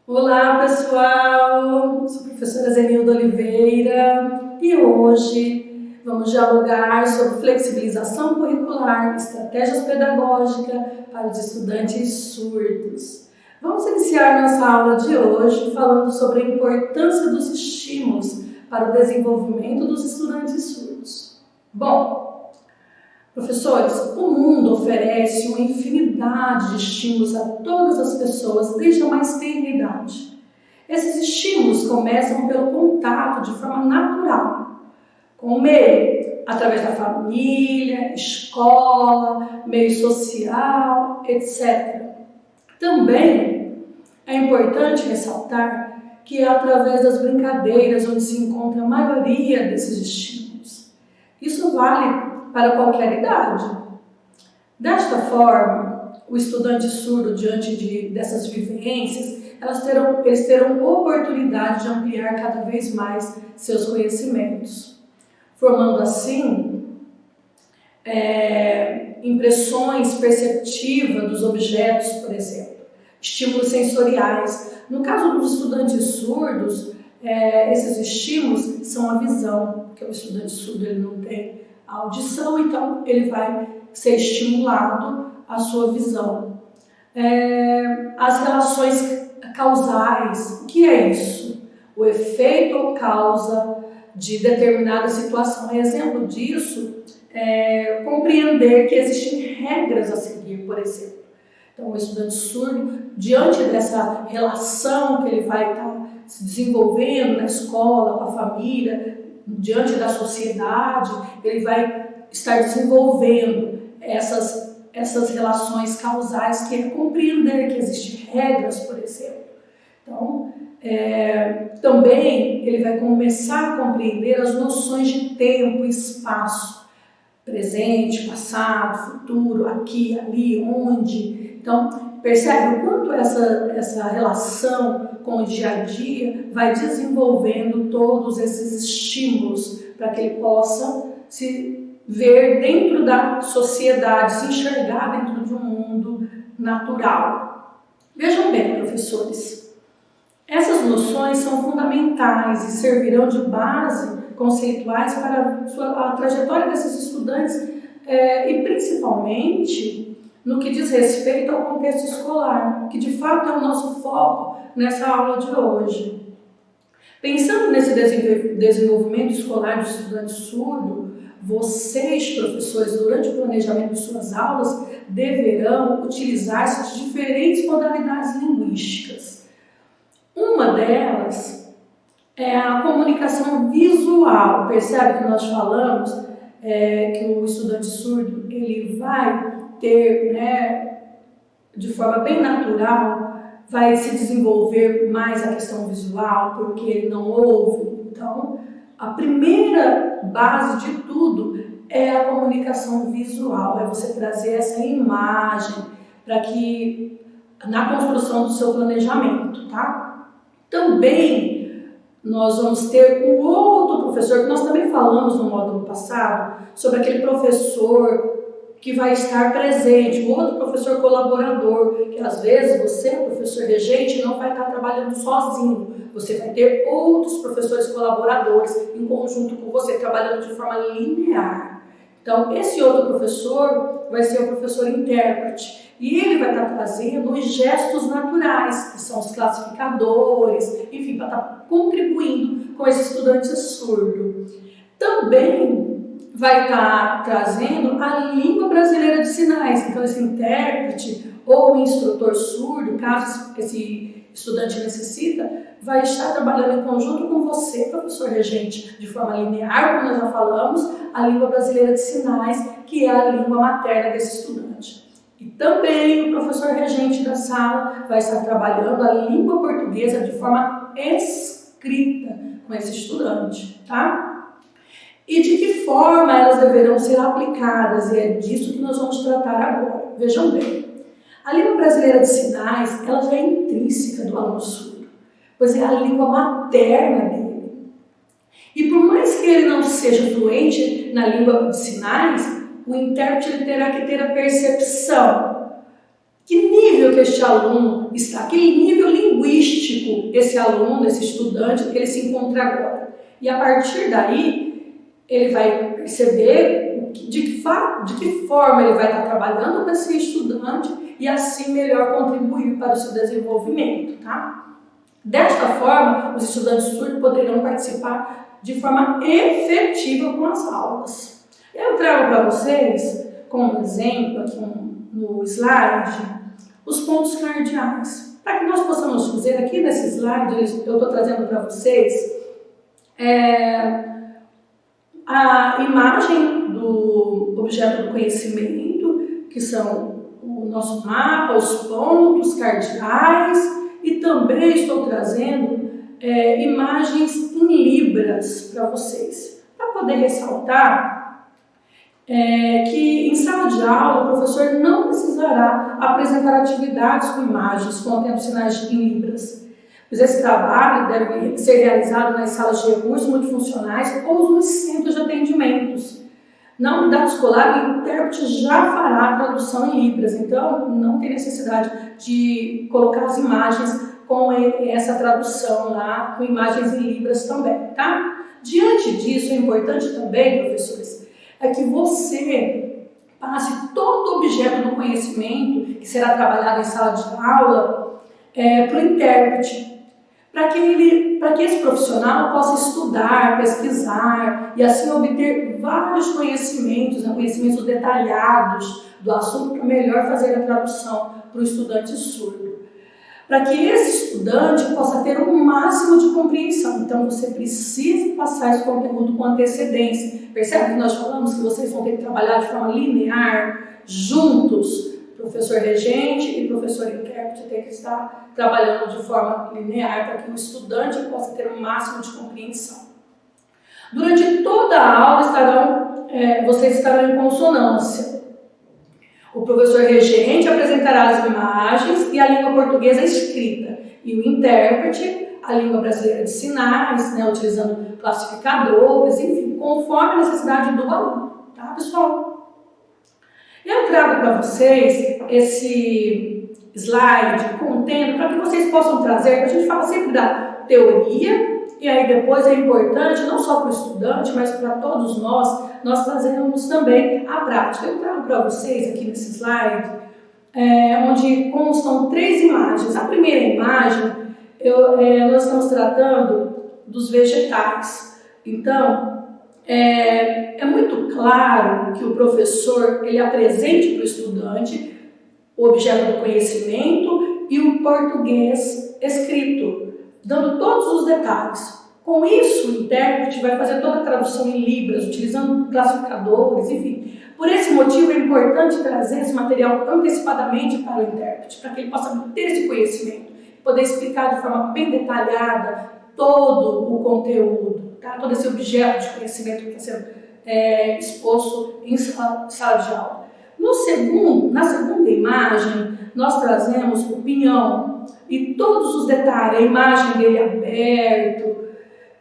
Olá, pessoal! Sou a professora Zenilda Oliveira e hoje vamos dialogar sobre flexibilização curricular, estratégias pedagógicas para os estudantes surdos. Vamos iniciar nossa aula de hoje falando sobre a importância dos estímulos para o desenvolvimento dos estudantes surdos. Bom, professores, o mundo oferece uma infinidade de estímulos a todas as pessoas desde a mais tenra idade. Esses estímulos começam pelo contato de forma natural com o meio, através da família, escola, meio social, etc. Também é importante ressaltar que é através das brincadeiras onde se encontra a maioria desses estímulos. Isso vale para qualquer idade. Desta forma, o estudante surdo, diante dessas vivências, eles terão oportunidade de ampliar cada vez mais seus conhecimentos, formando assim impressões perceptivas dos objetos, por exemplo, estímulos sensoriais. No caso dos estudantes surdos, esses estímulos são a visão, porque o estudante surdo ele não tem a audição, então ele vai ser estimulado a sua visão. As relações causais, o que é isso? O efeito ou causa de determinada situação. Exemplo disso é compreender que existem regras a seguir, por exemplo. Então, o estudante surdo, diante dessa relação que ele vai estar se desenvolvendo na escola, com a família, diante da sociedade, ele vai estar desenvolvendo essas relações causais, que é compreender que existem regras, por exemplo. Então, também ele vai começar a compreender as noções de tempo e espaço, presente, passado, futuro, aqui, ali, onde. Então, percebe o quanto essa relação com o dia a dia vai desenvolvendo todos esses estímulos para que ele possa se ver dentro da sociedade, se enxergar dentro de um mundo natural. Vejam bem, professores, essas noções são fundamentais e servirão de base conceituais para a trajetória desses estudantes e principalmente no que diz respeito ao contexto escolar, que de fato é o nosso foco nessa aula de hoje. Pensando nesse desenvolvimento escolar do estudante surdo, vocês, professores, durante o planejamento de suas aulas, deverão utilizar-se de diferentes modalidades linguísticas. Uma delas é a comunicação visual. Percebe que nós falamos que o estudante surdo ele vai ter, de forma bem natural, vai se desenvolver mais a questão visual, porque ele não ouve. Então, a primeira base de tudo é a comunicação visual, é você trazer essa imagem para que na construção do seu planejamento, tá? Também nós vamos ter um outro professor, que nós também falamos no módulo passado, sobre aquele professor que vai estar presente, um outro professor colaborador, que às vezes você, professor regente, não vai estar trabalhando sozinho, você vai ter outros professores colaboradores em conjunto com você, trabalhando de forma linear. Então, esse outro professor vai ser o professor intérprete, e ele vai estar trazendo os gestos naturais, que são os classificadores, enfim, para estar contribuindo com esse estudante surdo. Também vai estar trazendo a língua brasileira de sinais. Então, esse intérprete ou o instrutor surdo, caso esse estudante necessita, vai estar trabalhando em conjunto com você, professor regente, de forma linear, como nós já falamos, a língua brasileira de sinais, que é a língua materna desse estudante. E também o professor regente da sala vai estar trabalhando a língua portuguesa de forma escrita com esse estudante, tá? E de que forma elas deverão ser aplicadas, e é disso que nós vamos tratar agora. Vejam bem, a língua brasileira de sinais, ela já é intrínseca do aluno surdo, pois é a língua materna dele. E por mais que ele não seja fluente na língua de sinais, o intérprete ele terá que ter a percepção. Que nível que este aluno está, que nível linguístico esse aluno, esse estudante que ele se encontra agora. E a partir daí, ele vai perceber de que forma ele vai estar trabalhando com esse estudante e assim melhor contribuir para o seu desenvolvimento, tá? Desta forma, os estudantes surdos poderão participar de forma efetiva com as aulas. Eu trago para vocês, como exemplo, aqui no slide, os pontos cardeais. Para que nós possamos dizer, aqui nesse slide, eu estou trazendo para vocês a imagem do objeto do conhecimento, que são o nosso mapa, os pontos cardeais, e também estou trazendo imagens em libras para vocês, para poder ressaltar que em sala de aula o professor não precisará apresentar atividades com imagens contendo sinais em libras, pois esse trabalho deve ser realizado nas salas de recursos multifuncionais ou nos centros de atendimentos. Na unidade escolar, o intérprete já fará a tradução em libras, então não tem necessidade de colocar as imagens com essa tradução lá, com imagens em libras também, tá? Diante disso, é importante também, professores, é que você passe todo o objeto do conhecimento que será trabalhado em sala de aula para o intérprete, para que esse profissional possa estudar, pesquisar e assim obter vários conhecimentos, conhecimentos detalhados do assunto para melhor fazer a tradução para o estudante surdo. Para que esse estudante possa ter o máximo de compreensão. Então, você precisa passar esse conteúdo com antecedência. Percebe que nós falamos que vocês vão ter que trabalhar de forma linear, juntos? Professor regente e professor intérprete têm que estar trabalhando de forma linear para que o estudante possa ter o máximo de compreensão. Durante toda a aula vocês estarão em consonância. O professor regente apresentará as imagens e a língua portuguesa escrita, e o intérprete, a língua brasileira de sinais, utilizando classificadores, enfim, conforme a necessidade do aluno, tá, pessoal? Eu trago para vocês esse slide contendo, para que vocês possam trazer, a gente fala sempre da teoria, e aí depois é importante, não só para o estudante, mas para todos nós trazemos também a prática. Eu trago para vocês aqui nesse slide, onde constam 3 imagens. A primeira imagem, nós estamos tratando dos vegetais. Então, é muito claro que o professor ele apresente para o estudante o objeto do conhecimento e o português escrito, dando todos os detalhes. Com isso, o intérprete vai fazer toda a tradução em libras, utilizando classificadores, enfim. Por esse motivo, é importante trazer esse material antecipadamente para o intérprete, para que ele possa ter esse conhecimento, poder explicar de forma bem detalhada todo o conteúdo, tá? Todo esse objeto de conhecimento que está sendo exposto em sala de aula. Na segunda imagem, nós trazemos o pinhão e todos os detalhes, a imagem dele aberto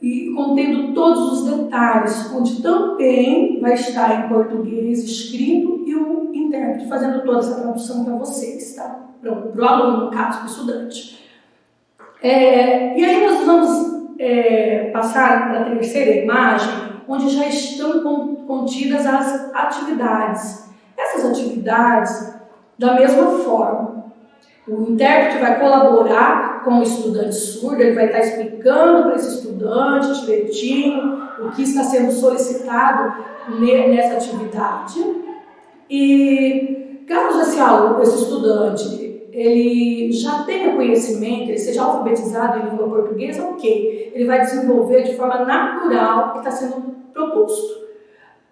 e contendo todos os detalhes, onde também vai estar em português escrito e o intérprete fazendo toda essa tradução para vocês, tá? Para o aluno, no caso, para o estudante. E aí nós vamos passar para a terceira imagem, onde já estão contidas as atividades. Essas atividades, da mesma forma, o intérprete vai colaborar com o estudante surdo, ele vai estar explicando para esse estudante direitinho o que está sendo solicitado nessa atividade. E caso esse estudante ele já tenha conhecimento, ele seja alfabetizado em língua portuguesa, ok, ele vai desenvolver de forma natural o que está sendo proposto.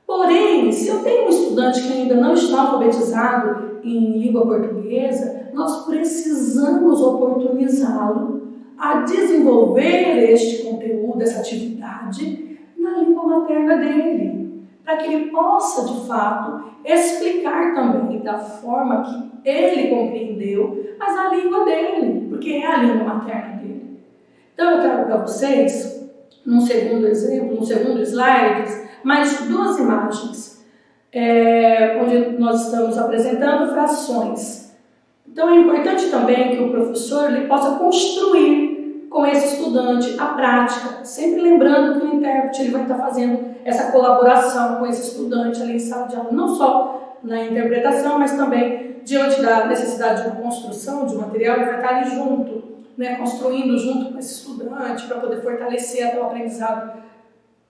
Porém, se eu tenho um estudante que ainda não está alfabetizado em língua portuguesa, nós precisamos oportunizá-lo a desenvolver este conteúdo, essa atividade, na língua materna dele, para que ele possa, de fato, explicar também da forma que ele compreendeu, mas a língua dele, porque é a língua materna dele. Então, eu trago para vocês, num segundo exemplo, num segundo slide, mais 2 imagens, onde nós estamos apresentando frações. Então, é importante também que o professor ele possa construir com esse estudante a prática, sempre lembrando que o intérprete ele vai estar fazendo essa colaboração com esse estudante ali em sala de aula, não só na interpretação, mas também diante da necessidade de uma construção de material, ele vai estar ali junto, né, construindo junto com esse estudante para poder fortalecer até o aprendizado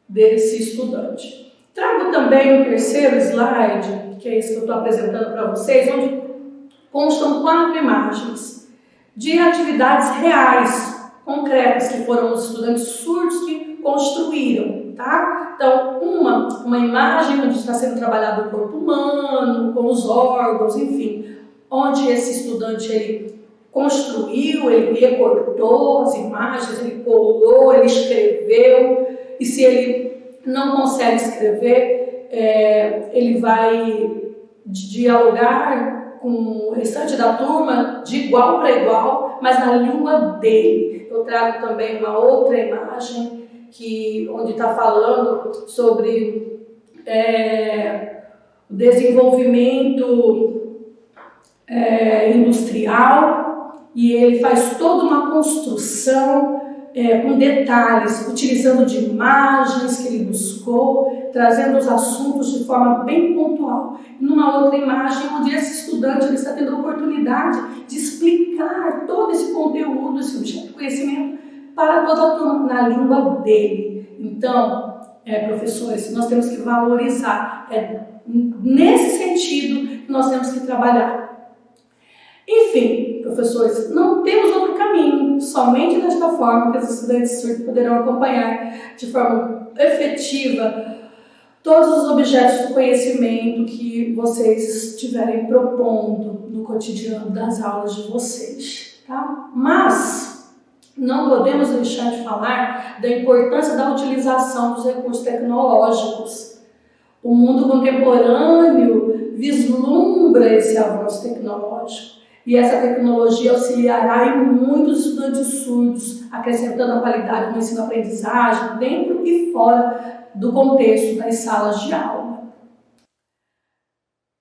desse estudante. Trago também o terceiro slide, que é esse que eu estou apresentando para vocês, onde constam 4 imagens de atividades reais, concretas, que foram os estudantes surdos que construíram, tá? Então, uma imagem onde está sendo trabalhado o corpo humano, com os órgãos, enfim, onde esse estudante ele construiu, ele recortou as imagens, ele colou, ele escreveu, e se ele não consegue escrever, ele vai dialogar com o restante da turma de igual para igual, mas na língua dele. Eu trago também uma outra imagem onde está falando sobre o desenvolvimento industrial, e ele faz toda uma construção com detalhes, utilizando de imagens que ele buscou, trazendo os assuntos de forma bem pontual. Numa outra imagem, onde esse estudante ele está tendo a oportunidade de explicar todo esse conteúdo, esse objeto de conhecimento, para toda a turma, na língua dele. Então, professores, nós temos que valorizar. Nesse sentido que nós temos que trabalhar. Enfim, professores, não temos outro caminho, somente desta forma que os estudantes surdos poderão acompanhar de forma efetiva todos os objetos do conhecimento que vocês estiverem propondo no cotidiano das aulas de vocês, tá? Mas não podemos deixar de falar da importância da utilização dos recursos tecnológicos. O mundo contemporâneo vislumbra esse avanço tecnológico. E essa tecnologia auxiliará em muitos estudantes surdos, acrescentando a qualidade no ensino-aprendizagem dentro e fora do contexto das salas de aula.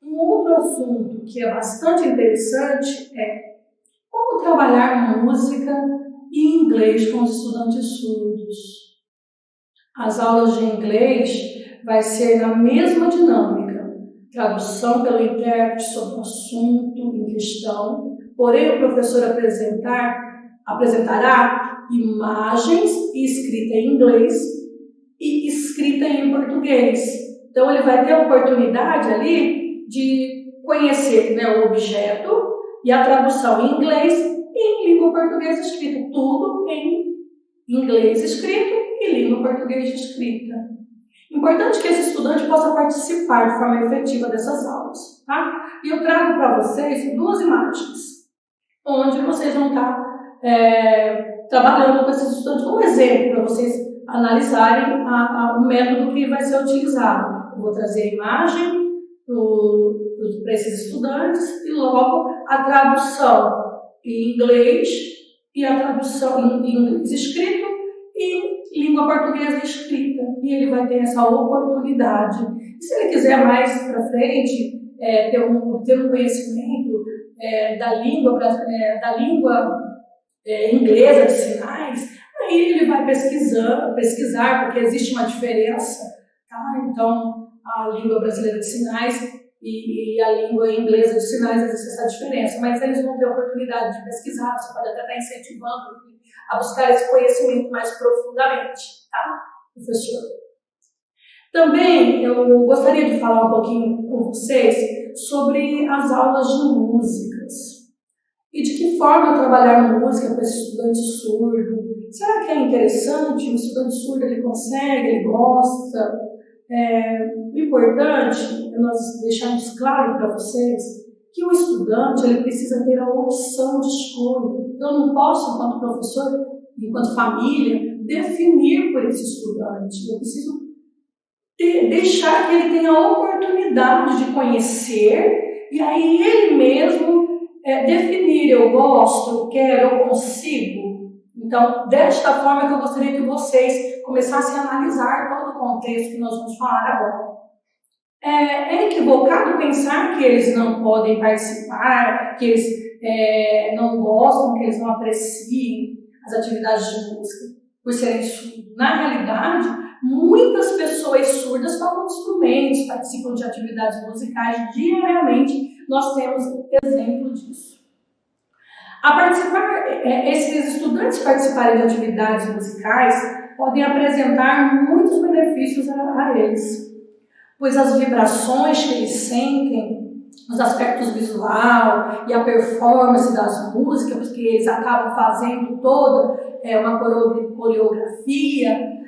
Um outro assunto que é bastante interessante é como trabalhar música e inglês com os estudantes surdos. As aulas de inglês vai ser na mesma dinâmica. Tradução pelo intérprete sobre o assunto em questão, porém o professor apresentará imagens escrita em inglês e escrita em português. Então ele vai ter a oportunidade ali de conhecer, né, o objeto e a tradução em inglês e em língua portuguesa escrita, tudo em inglês escrito e língua portuguesa escrita. Importante que esse estudante possa participar de forma efetiva dessas aulas, tá? E eu trago para vocês 2 imagens, onde vocês vão estar trabalhando com esses estudantes, um exemplo para vocês analisarem o método que vai ser utilizado. Eu vou trazer a imagem para esses estudantes e logo a tradução em inglês e a tradução em inglês escrito e língua portuguesa escrita, e ele vai ter essa oportunidade. E se ele quiser mais para frente ter um conhecimento da língua inglesa de sinais, aí ele vai pesquisar, porque existe uma diferença, tá? Então, a língua brasileira de sinais e a língua inglesa de sinais existe essa diferença, mas eles vão ter a oportunidade de pesquisar, você pode até estar incentivando a buscar esse conhecimento mais profundamente, tá, professor? Também eu gostaria de falar um pouquinho com vocês sobre as aulas de músicas e de que forma trabalhar música com esse estudante surdo. Será que é interessante? O estudante surdo ele consegue, ele gosta? O importante é nós deixarmos claro para vocês que o estudante ele precisa ter a opção de escolha. Eu não posso, enquanto professor, enquanto família, definir por esse estudante. Eu preciso deixar que ele tenha a oportunidade de conhecer e aí ele mesmo definir, eu gosto, eu quero, eu consigo. Então, desta forma que eu gostaria que vocês começassem a analisar todo o contexto que nós vamos falar agora. É equivocado pensar que eles não podem participar, que eles não gostam, que eles não apreciem. as atividades de música, por serem surdos. Na realidade, muitas pessoas surdas tocam instrumentos, participam de atividades musicais diariamente. Nós temos exemplo disso. Esses estudantes participarem de atividades musicais podem apresentar muitos benefícios a eles, pois as vibrações que eles sentem, os aspectos visual e a performance das músicas, porque eles acabam fazendo toda uma coreografia,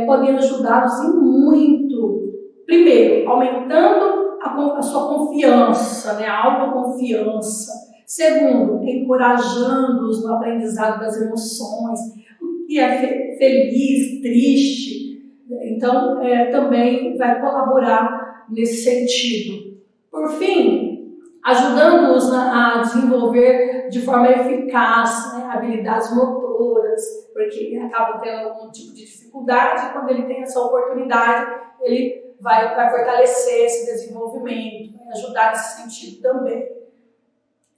podem ajudá-los em muito. Primeiro, aumentando a sua confiança, a autoconfiança. Segundo, encorajando-os no aprendizado das emoções, o que é feliz, triste. Então, também vai colaborar nesse sentido. Por fim, ajudando-os a desenvolver de forma eficaz habilidades motoras, porque acabam tendo algum tipo de dificuldade, e quando ele tem essa oportunidade, ele vai fortalecer esse desenvolvimento, vai ajudar nesse sentido também.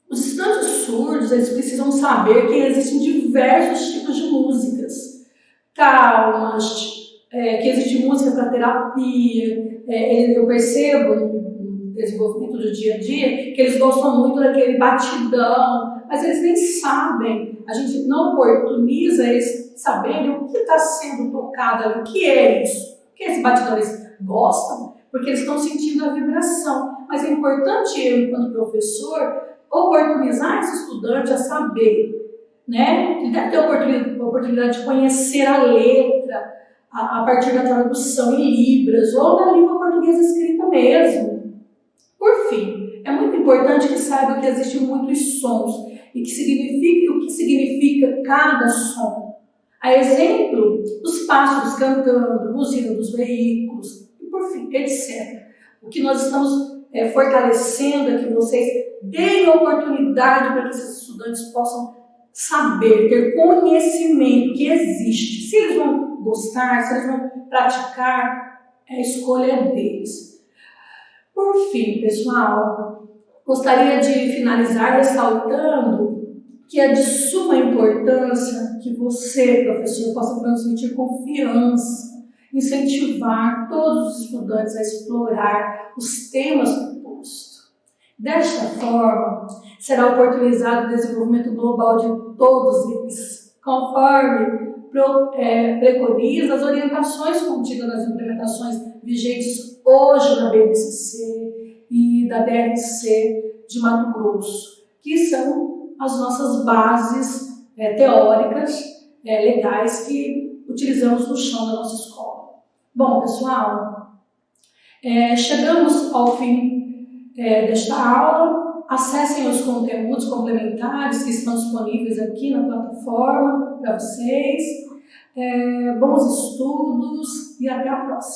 Os estudantes surdos, eles precisam saber que existem diversos tipos de músicas, calmas, que existe música para terapia. Eu percebo no desenvolvimento do dia a dia que eles gostam muito daquele batidão, mas eles nem sabem. A gente não oportuniza eles saberem o que está sendo tocado ali, o que é isso, o que é esse batidão. Eles gostam porque eles estão sentindo a vibração, mas é importante eu, enquanto professor, oportunizar esse estudante a saber, ele deve ter a oportunidade de conhecer a letra a partir da tradução em Libras ou na língua portuguesa escrita mesmo. Por fim, é muito importante que saiba que existem muitos sons e o que significa cada som. A exemplo dos pássaros cantando, buzina dos veículos e por fim, etc. O que nós estamos fortalecendo é que vocês deem oportunidade para que esses estudantes possam saber, ter conhecimento que existe. Se eles vão gostar, se eles vão praticar, a escolha é deles. Por fim, pessoal, gostaria de finalizar ressaltando que é de suma importância que você, professor, possa transmitir confiança, incentivar todos os estudantes a explorar os temas propostos. Desta forma, será oportunizado o desenvolvimento global de todos eles, conforme preconiza as orientações contidas nas implementações vigentes hoje na BNCC e da DRC de Mato Grosso, que são as nossas bases teóricas, legais, que utilizamos no chão da nossa escola. Bom, pessoal, chegamos ao fim desta aula. Acessem os conteúdos complementares que estão disponíveis aqui na plataforma para vocês. Bons estudos e até a próxima.